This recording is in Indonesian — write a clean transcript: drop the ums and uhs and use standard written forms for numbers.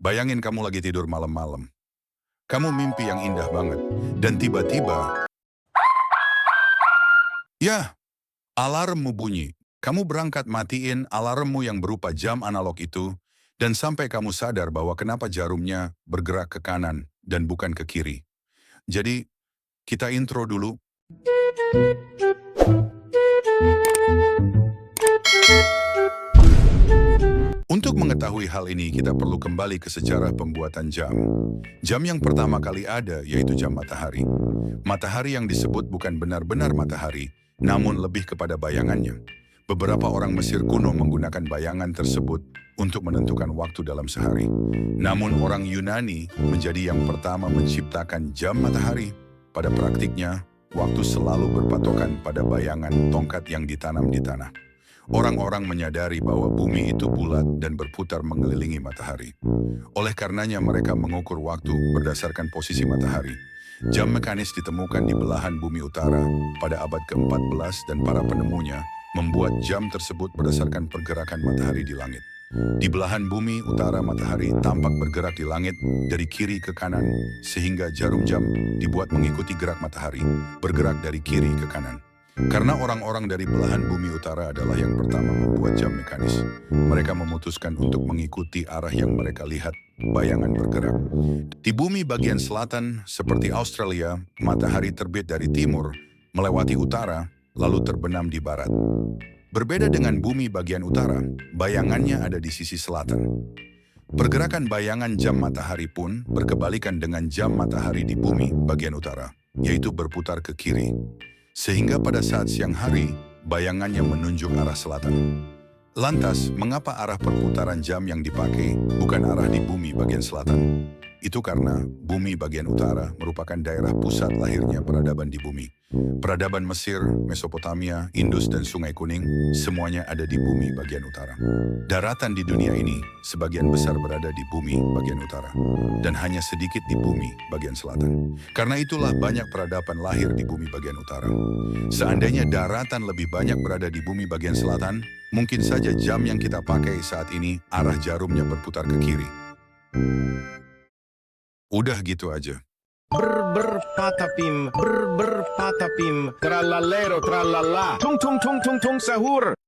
Bayangin kamu lagi tidur malam-malam. Kamu mimpi yang indah banget. Dan tiba-tiba, ya, alarmmu bunyi. Kamu berangkat matiin alarmmu yang berupa jam analog itu, dan sampai kamu sadar bahwa kenapa jarumnya bergerak ke kanan dan bukan ke kiri. Jadi, kita intro dulu. Untuk mengetahui hal ini, kita perlu kembali ke sejarah pembuatan jam. Jam yang pertama kali ada yaitu jam matahari. Matahari yang disebut bukan benar-benar matahari, namun lebih kepada bayangannya. Beberapa orang Mesir kuno menggunakan bayangan tersebut untuk menentukan waktu dalam sehari. Namun orang Yunani menjadi yang pertama menciptakan jam matahari. Pada praktiknya, waktu selalu berpatokan pada bayangan tongkat yang ditanam di tanah. Orang-orang menyadari bahwa bumi itu bulat dan berputar mengelilingi matahari. Oleh karenanya mereka mengukur waktu berdasarkan posisi matahari. Jam mekanis ditemukan di belahan bumi utara pada abad ke-14 dan para penemunya membuat jam tersebut berdasarkan pergerakan matahari di langit. Di belahan bumi utara matahari tampak bergerak di langit dari kiri ke kanan sehingga jarum jam dibuat mengikuti gerak matahari, bergerak dari kiri ke kanan. Karena orang-orang dari belahan bumi utara adalah yang pertama membuat jam mekanis, mereka memutuskan untuk mengikuti arah yang mereka lihat, bayangan bergerak. Di bumi bagian selatan, seperti Australia, matahari terbit dari timur, melewati utara, lalu terbenam di barat. Berbeda dengan bumi bagian utara, bayangannya ada di sisi selatan. Pergerakan bayangan jam matahari pun berkebalikan dengan jam matahari di bumi bagian utara, yaitu berputar ke kiri. Sehingga pada saat siang hari, bayangannya menunjuk arah selatan. Lantas, mengapa arah perputaran jam yang dipakai bukan arah di bumi bagian selatan? Itu karena bumi bagian utara merupakan daerah pusat lahirnya peradaban di bumi. Peradaban Mesir, Mesopotamia, Indus, dan Sungai Kuning, semuanya ada di bumi bagian utara. Daratan di dunia ini sebagian besar berada di bumi bagian utara, dan hanya sedikit di bumi bagian selatan. Karena itulah banyak peradaban lahir di bumi bagian utara. Seandainya daratan lebih banyak berada di bumi bagian selatan, mungkin saja jam yang kita pakai saat ini arah jarumnya berputar ke kiri. Udah gitu aja. Patapim, patapim, tralalero, tralala, tung tung tung tung tung sahur.